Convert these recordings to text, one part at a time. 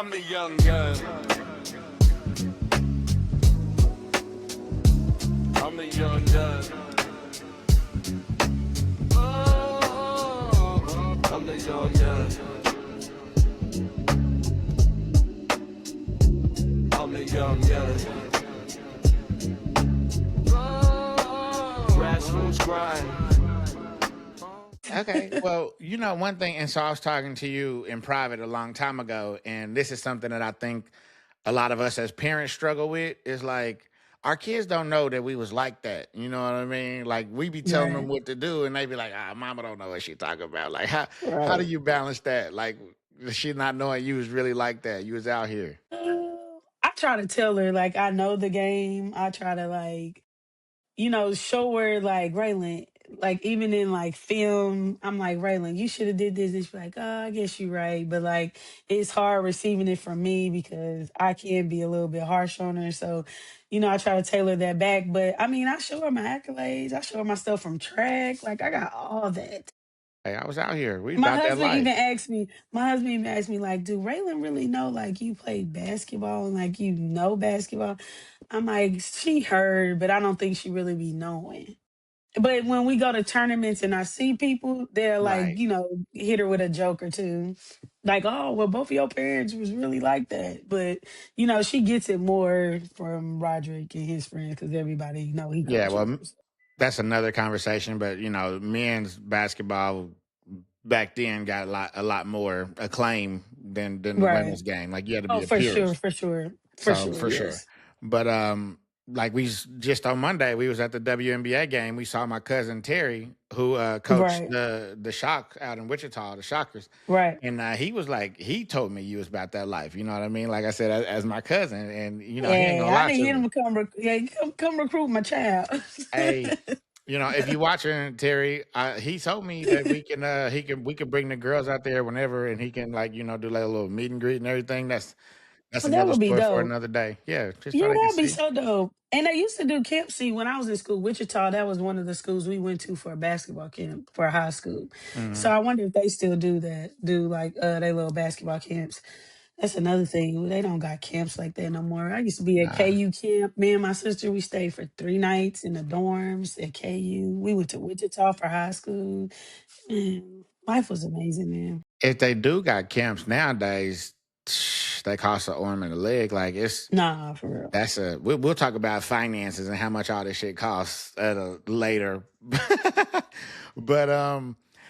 I'm a young gun. I'm a young gun. Oh, I'm the young gun. I'm the young gun. Grassroots grind. Okay. Well, one thing, and so I was talking to you in private a long time ago, and this is something that I think a lot of us as parents struggle with is like our kids don't know that we was like that. You know what I mean? Like we be telling them Right, what to do, and they be like, "Ah, mama don't know what she talking about." Like how do right. you balance that? Like she not knowing you was really like that. You was out here. I try to tell her like I know the game. I try to like show her like Raylan, like even in like film, I'm like Raylan, you should have did this. And she's like, oh, I guess you're right, but like it's hard receiving it from me because I can be a little bit harsh on her. So, I try to tailor that back. But I mean, I show her my accolades. I show her my stuff from track. Like I got all that. Hey, I was out here. We My about that husband life. even asked me, my husband even asked me, like, do Raylan really know like you played basketball and like you know basketball? I'm like, she heard, but I don't think she really be knowing. But when we go to tournaments and I see people, they're like, Right. hit her with a joke or two. Like, oh, well, both of your parents was really like that. But, she gets it more from Roderick and his friends because everybody he Yeah. Well, coaches her. that's another conversation. But men's basketball back then got a lot more acclaim than the Right. women's game. Like you had to Oh, be a for sure, purist. for sure. For So sure, for sure. yes. But like just on Monday, we was at the WNBA game. We saw my cousin Terry, who coached Right, the Shock out in Wichita, the Shockers. right. And he was like, he told me you was about that life. You know what I mean? Like I said, as my cousin, and he ain't Yeah, gonna I lie need to me. him to come recruit my child. Hey, if you watching Terry, he told me that we can bring the girls out there whenever, and he can like do like a little meet and greet and everything. That's Well, that another would be story for dope. another day. Yeah, just Yeah, so they can that'd be see. so dope. And they used to do camp. See, when I was in school, Wichita, that was one of the schools we went to for a basketball camp for high school. So Hmm. I wonder if they still do that, do like they little basketball camps. That's another thing. They don't got camps like that no more. I used to be at Nah. KU camp. Me and my sister, we stayed for 3 nights in the dorms at KU. We went to Wichita for high school. Man, life was amazing, man. If they do got camps nowadays, they cost an arm and a leg. Like Nah, for real. we'll talk about finances and how much all this shit costs at a later. But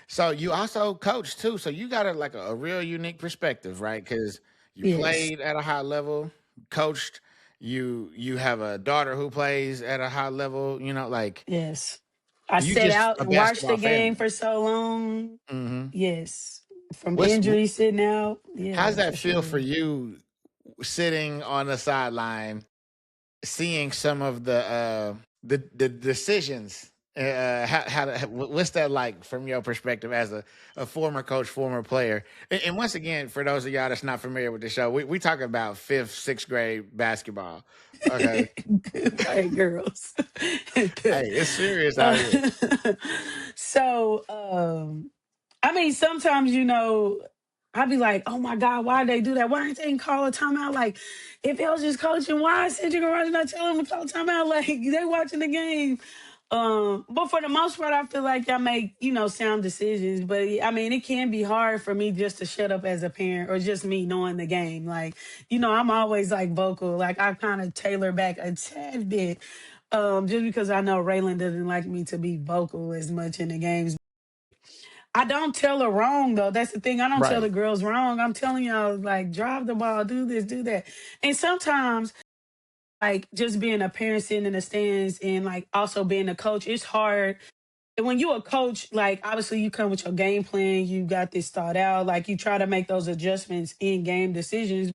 so you also coach too, so you got a real unique perspective, right? Because you Yes, played at a high level, coached. You have a daughter who plays at a high level. Like yes. I you sat just out a and watched the basketball game family. for so long. Hmm. Yes. From What's injury sitting out. how's Yeah, that for feel for sure. you sitting on the sideline, seeing some of the decisions? What's that like from your perspective as a former coach, former player? And once again, for those of y'all that's not familiar with the show, we talk about fifth, sixth grade basketball. Okay, Good white girls. hey, Good. it's serious out here. Uh, so, I mean, sometimes, I'd be like, oh my God, why they do that? Why ain't they call a timeout? Like, if they was just coaching, why is Cedric Garage not telling them to call a timeout? Like, they watching the game. But for the most part, I feel like I make, sound decisions. But I mean, it can be hard for me just to shut up as a parent or just me knowing the game. Like, I'm always like vocal. Like I kind of tailor back a tad bit. Just because I know Raylan doesn't like me to be vocal as much in the games. I don't tell her wrong though. That's the thing. I don't tell Right. the girls wrong. I'm telling y'all like drive the ball, do this, do that. And sometimes like just being a parent sitting in the stands and like also being a coach, it's hard. And when you're a coach, like obviously you come with your game plan, you got this thought out, like you try to make those adjustments in game decisions.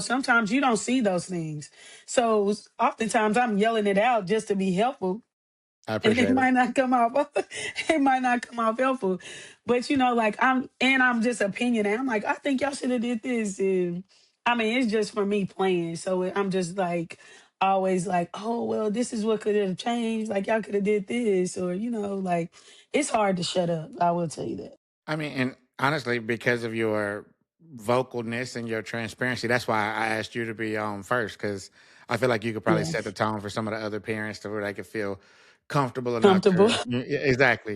Sometimes you don't see those things. So oftentimes I'm yelling it out just to be helpful I and it appreciate it. might not come off it might not come off helpful, but like I'm just opinionated. I'm like, I think y'all should have did this. And I mean, it's just for me playing, so I'm just like always like, oh well, this is what could have changed, like y'all could have did this, or it's hard to shut up, I will tell you that. I mean, and honestly, because of your vocalness and your transparency. That's why I asked you to be on first, because I feel like you could probably set the Yes. tone for some of the other parents to where they could feel comfortable enough Comfortable. to exactly